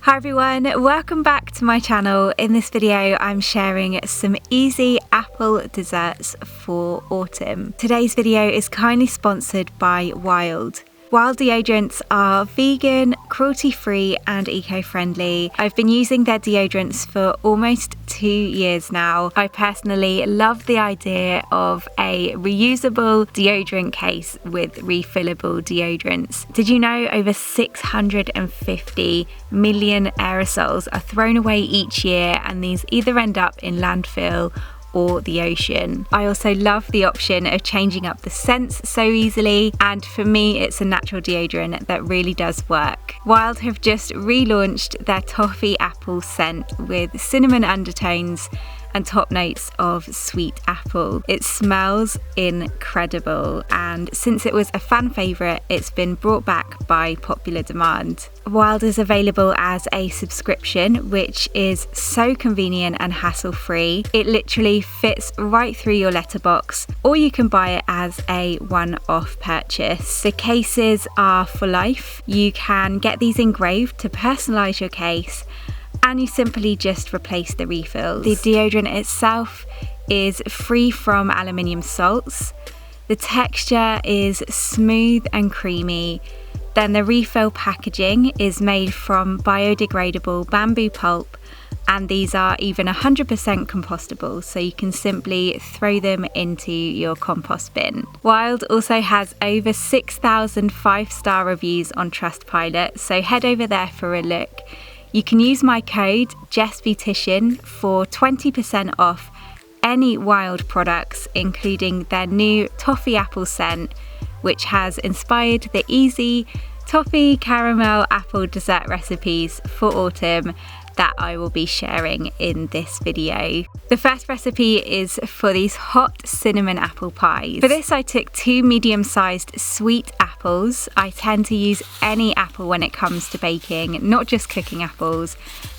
Hi everyone, welcome back to my channel. In this video I'm sharing some easy apple desserts for autumn. Today's video is kindly sponsored by Wild. Wild deodorants are vegan, cruelty-free and eco-friendly. I've been using their deodorants for almost 2 years now. I personally love the idea of a reusable deodorant case with refillable deodorants. Did you know over 650 million aerosols are thrown away each year, and these either end up in landfill or the ocean? I also love the option of changing up the scents so easily, and for me it's a natural deodorant that really does work. Wild have just relaunched their Toffee apple scent with cinnamon undertones and top notes of sweet apple. It smells incredible, and since it was a fan favourite, it's been brought back by popular demand. Wild is available as a subscription, which is so convenient and hassle-free. It literally fits right through your letterbox, or you can buy it as a one-off purchase. The cases are for life. You can get these engraved to personalise your case, and you simply just replace the refills. The deodorant itself is free from aluminium salts. The texture is smooth and creamy. Then the refill packaging is made from biodegradable bamboo pulp, and these are even 100% compostable, so you can simply throw them into your compost bin. Wild also has over 6,000 5-star reviews on Trustpilot, so head over there for a look. You can use my code JessBeautician for 20% off any Wild products, including their new Toffee apple scent, which has inspired the easy toffee caramel apple dessert recipes for autumn that I will be sharing in this video. The first recipe is for these hot cinnamon apple pies. For this I took 2 medium-sized sweet apples. I tend to use any apple when it comes to baking, not just cooking apples,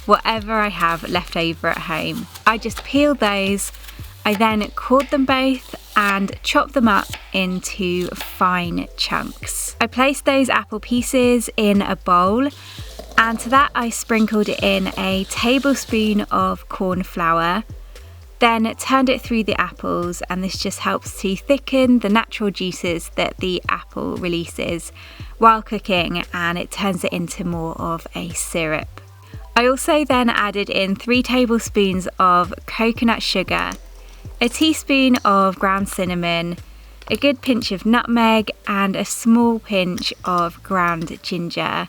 whatever I have left over at home. I just peeled those. I then cored them both and chopped them up into fine chunks. I placed those apple pieces in a bowl, and to that I sprinkled in a tablespoon of cornflour, then turned it through the apples, and this just helps to thicken the natural juices that the apple releases while cooking, and it turns it into more of a syrup. I also then added in 3 tablespoons of coconut sugar, a teaspoon of ground cinnamon, a good pinch of nutmeg, and a small pinch of ground ginger.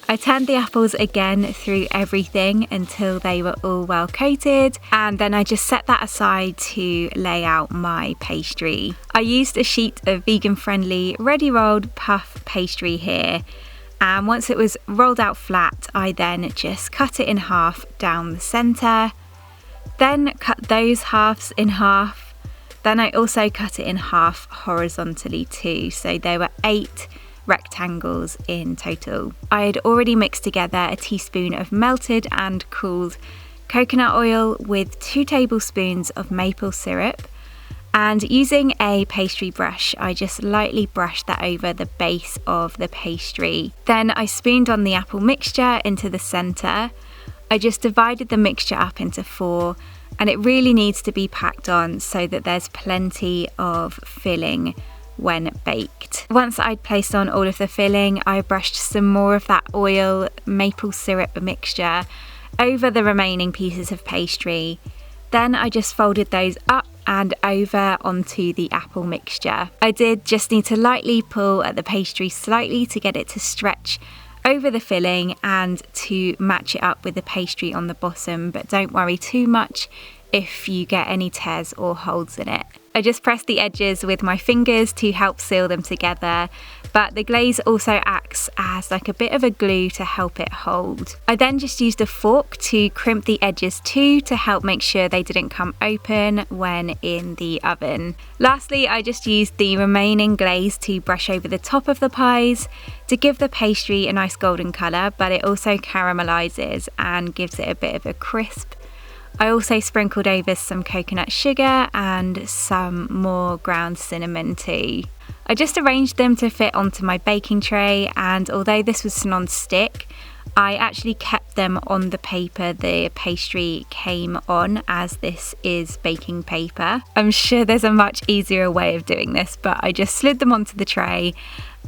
I turned the apples again through everything until they were all well coated, and then I just set that aside to lay out my pastry. I used a sheet of vegan-friendly ready-rolled puff pastry here, and once it was rolled out flat, I then just cut it in half down the centre, then cut those halves in half, then I also cut it in half horizontally too, so there were 8 rectangles in total. I had already mixed together a teaspoon of melted and cooled coconut oil with 2 tablespoons of maple syrup, and using a pastry brush I just lightly brushed that over the base of the pastry. Then I spooned on the apple mixture into the centre. I just divided the mixture up into 4, and it really needs to be packed on so that there's plenty of filling when baked. Once I'd placed on all of the filling, I brushed some more of that oil maple syrup mixture over the remaining pieces of pastry. Then I just folded those up and over onto the apple mixture. I did just need to lightly pull at the pastry slightly to get it to stretch over the filling and to match it up with the pastry on the bottom, but don't worry too much if you get any tears or holes in it. I just press the edges with my fingers to help seal them together, but the glaze also acts as like a bit of a glue to help it hold. I then just used a fork to crimp the edges too to help make sure they didn't come open when in the oven. Lastly, I just used the remaining glaze to brush over the top of the pies to give the pastry a nice golden colour, but it also caramelizes and gives it a bit of a crisp I also sprinkled over some coconut sugar and some more ground cinnamon too. I just arranged them to fit onto my baking tray, and although this was non-stick, I actually kept them on the paper the pastry came on, as this is baking paper. I'm sure there's a much easier way of doing this, but I just slid them onto the tray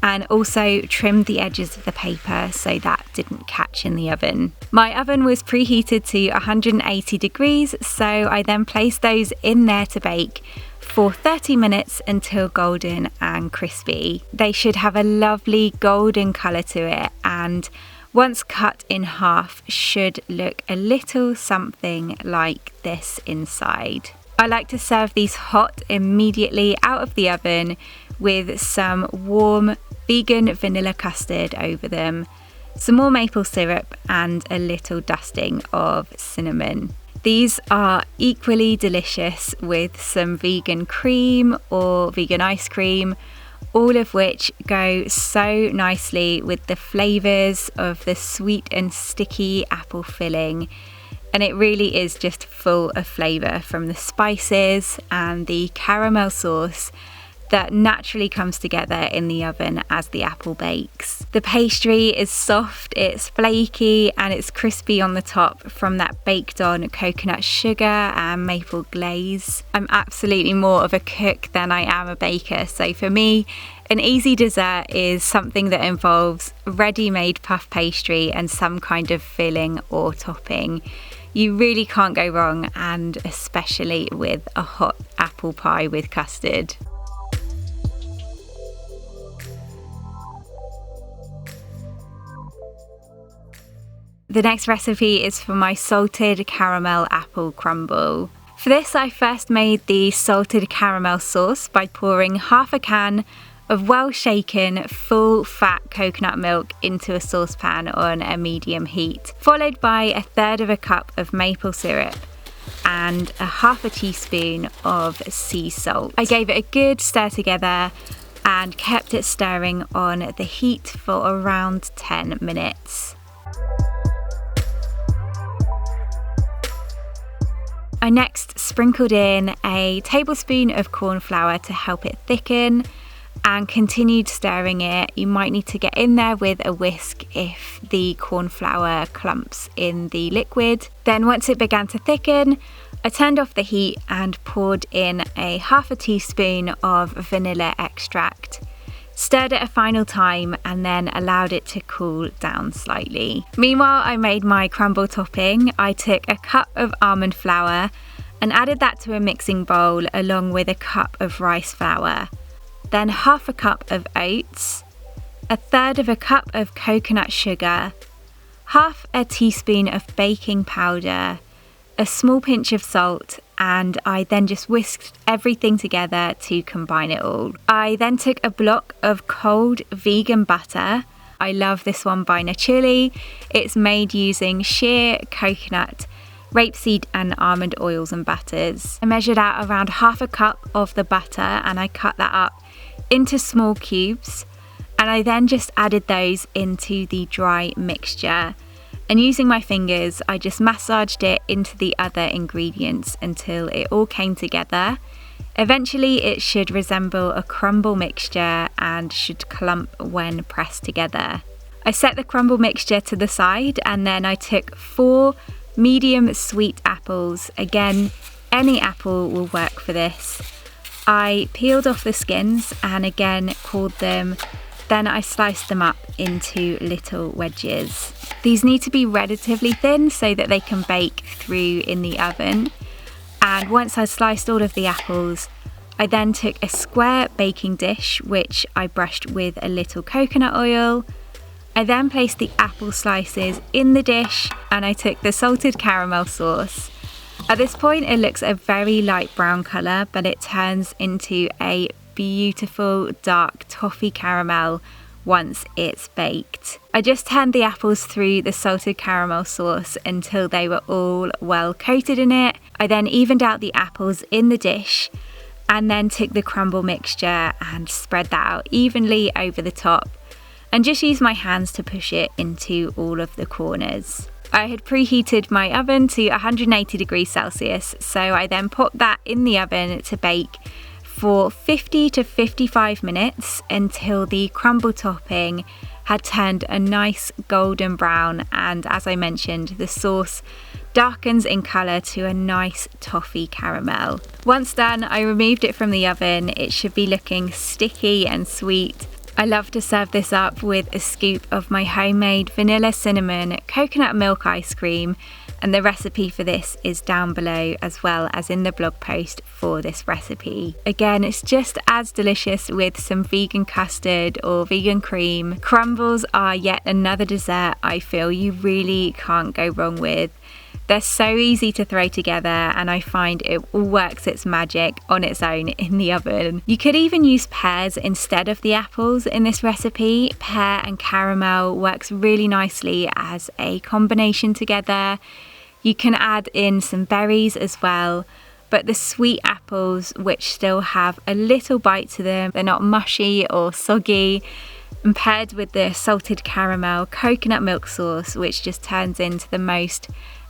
and also trimmed the edges of the paper so that didn't catch in the oven. My oven was preheated to 180 degrees, so I then placed those in there to bake for 30 minutes until golden and crispy. They should have a lovely golden colour to it, and once cut in half should look a little something like this inside. I like to serve these hot immediately out of the oven with some warm vegan vanilla custard over them, some more maple syrup and a little dusting of cinnamon. These are equally delicious with some vegan cream or vegan ice cream, all of which go so nicely with the flavours of the sweet and sticky apple filling. And it really is just full of flavour from the spices and the caramel sauce that naturally comes together in the oven as the apple bakes. The pastry is soft, it's flaky, and it's crispy on the top from that baked on coconut sugar and maple glaze. I'm absolutely more of a cook than I am a baker, so for me, an easy dessert is something that involves ready-made puff pastry and some kind of filling or topping. You really can't go wrong, and especially with a hot apple pie with custard. The next recipe is for my salted caramel apple crumble. For this, I first made the salted caramel sauce by pouring half a can of well shaken full fat coconut milk into a saucepan on a medium heat, followed by 1/3 cup of maple syrup and 1/2 teaspoon of sea salt. I gave it a good stir together and kept it stirring on the heat for around 10 minutes. I next sprinkled in a tablespoon of cornflour to help it thicken and continued stirring it. You might need to get in there with a whisk if the cornflour clumps in the liquid. Then once it began to thicken, I turned off the heat and poured in a 1/2 teaspoon of vanilla extract. Stirred it a final time and then allowed it to cool down slightly. Meanwhile, I made my crumble topping. I took a cup of almond flour and added that to a mixing bowl along with a cup of rice flour. Then 1/2 cup of oats, 1/3 cup of coconut sugar, 1/2 teaspoon of baking powder, a small pinch of salt, and I then just whisked everything together to combine it all. I then took a block of cold vegan butter. I love this one by Naturally. It's made using sheer coconut, rapeseed and almond oils and butters. I measured out around 1/2 cup of the butter and I cut that up into small cubes, and I then just added those into the dry mixture. And using my fingers, I just massaged it into the other ingredients until it all came together. Eventually it should resemble a crumble mixture and should clump when pressed together. I set the crumble mixture to the side and then I took 4 medium sweet apples. Again, any apple will work for this. I peeled off the skins and again cored them. Then I sliced them up into little wedges. These need to be relatively thin so that they can bake through in the oven. And once I sliced all of the apples, I then took a square baking dish which I brushed with a little coconut oil. I then placed the apple slices in the dish and I took the salted caramel sauce. At this point it looks a very light brown colour, but it turns into a beautiful dark toffee caramel once it's baked. I just turned the apples through the salted caramel sauce until they were all well coated in it. I then evened out the apples in the dish and then took the crumble mixture and spread that out evenly over the top and just used my hands to push it into all of the corners. I had preheated my oven to 180 degrees Celsius, so I then popped that in the oven to bake for 50 to 55 minutes until the crumble topping had turned a nice golden brown, and as I mentioned, the sauce darkens in colour to a nice toffee caramel. Once done, I removed it from the oven. It should be looking sticky and sweet. I love to serve this up with a scoop of my homemade vanilla cinnamon coconut milk ice cream, and the recipe for this is down below as well as in the blog post for this recipe. Again, it's just as delicious with some vegan custard or vegan cream. Crumbles are yet another dessert I feel you really can't go wrong with. They're so easy to throw together, and I find it all works its magic on its own in the oven. You could even use pears instead of the apples in this recipe. Pear and caramel works really nicely as a combination together. You can add in some berries as well, but the sweet apples, which still have a little bite to them, they're not mushy or soggy, and paired with the salted caramel coconut milk sauce, which just turns into the most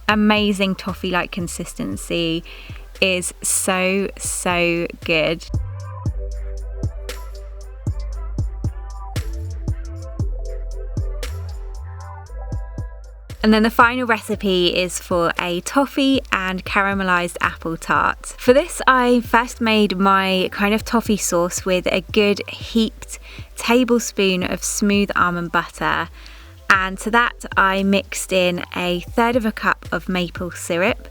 amazing toffee-like consistency, is so good. And then the final recipe is for a toffee and caramelized apple tart. For this, I first made my kind of toffee sauce with a good heaped tablespoon of smooth almond butter. And to that, I mixed in 1/3 cup of maple syrup,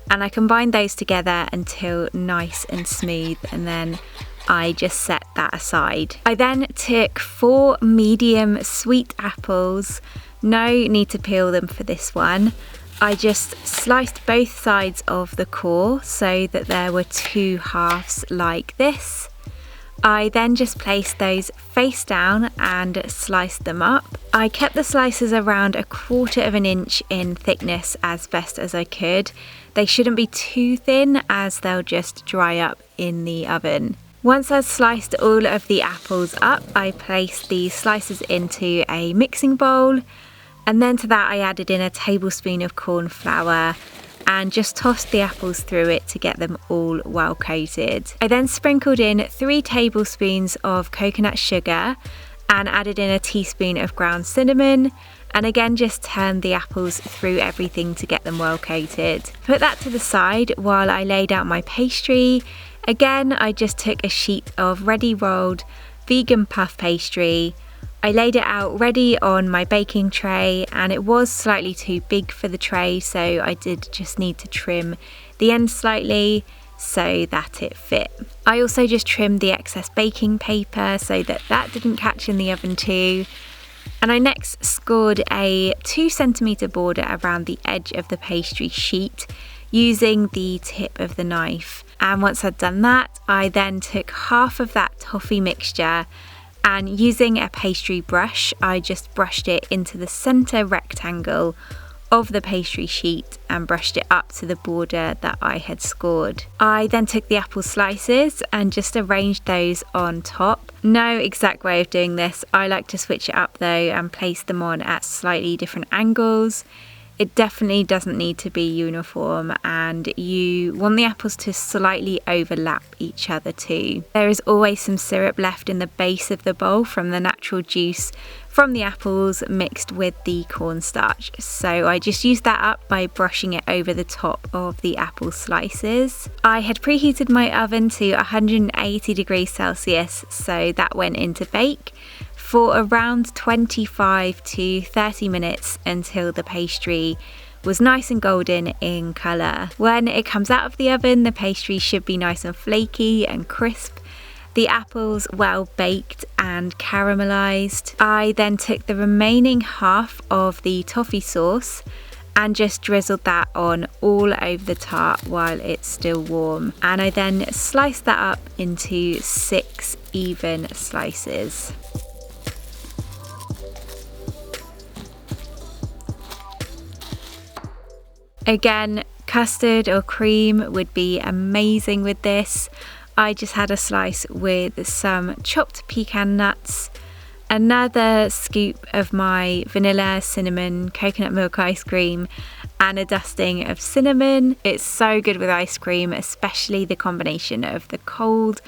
and I combined those together until nice and smooth, and then I just set that aside. I then took 4 medium sweet apples. No need to peel them for this one. I just sliced both sides of the core so that there were 2 halves like this. I then just placed those face down and sliced them up. I kept the slices around 1/4 of an inch in thickness as best as I could. They shouldn't be too thin as they'll just dry up in the oven. Once I'd sliced all of the apples up, I placed the slices into a mixing bowl, and then to that I added in 1 tablespoon of cornflour and just tossed the apples through it to get them all well coated. I then sprinkled in 3 tablespoons of coconut sugar and added in 1 teaspoon of ground cinnamon, and again just turned the apples through everything to get them well coated. Put that to the side while I laid out my pastry. Again, I just took a sheet of ready rolled vegan puff pastry. I laid it out ready on my baking tray, and it was slightly too big for the tray, so I did just need to trim the end slightly so that it fit. I also just trimmed the excess baking paper so that that didn't catch in the oven too. And I next scored a 2cm border around the edge of the pastry sheet using the tip of the knife. And once I'd done that, I then took half of that toffee mixture, and using a pastry brush, I just brushed it into the center rectangle of the pastry sheet and brushed it up to the border that I had scored. I then took the apple slices and just arranged those on top. No exact way of doing this. I like to switch it up though and place them on at slightly different angles. It definitely doesn't need to be uniform, and you want the apples to slightly overlap each other too. There is always some syrup left in the base of the bowl from the natural juice from the apples mixed with the cornstarch, so I just used that up by brushing it over the top of the apple slices. I had preheated my oven to 180 degrees Celsius, so that went into bake for around 25 to 30 minutes until the pastry was nice and golden in colour. When it comes out of the oven, the pastry should be nice and flaky and crisp, the apples well baked and caramelised. I then took the remaining half of the toffee sauce and just drizzled that on all over the tart while it's still warm. And I then sliced that up into 6 even slices. Again, custard or cream would be amazing with this. I just had a slice with some chopped pecan nuts, another scoop of my vanilla, cinnamon, coconut milk ice cream, and a dusting of cinnamon. It's so good with ice cream, especially the combination of the cold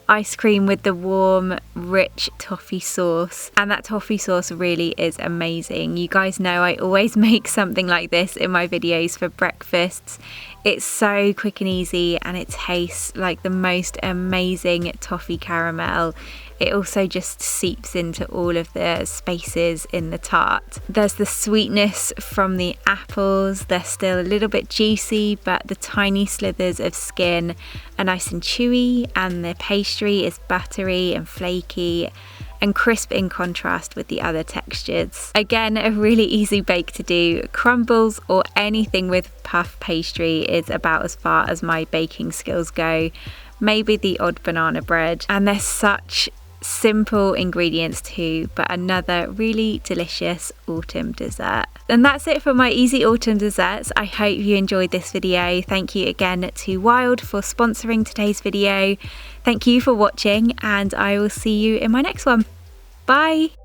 ice cream with the warm, rich toffee sauce. And that toffee sauce really is amazing. You guys know I always make something like this in my videos for breakfasts. It's so quick and easy, and it tastes like the most amazing toffee caramel. It also just seeps into all of the spaces in the tart. There's the sweetness from the apples. They're still a little bit juicy, but the tiny slithers of skin are nice and chewy, and the pastry is buttery and flaky and crisp in contrast with the other textures. Again, a really easy bake to do. Crumbles or anything with puff pastry is about as far as my baking skills go. Maybe the odd banana bread. And they're such simple ingredients too, but another really delicious autumn dessert. And that's it for my easy autumn desserts. I hope you enjoyed this video. Thank you again to Wild for sponsoring today's video. Thank you for watching, and I will see you in my next one. Bye!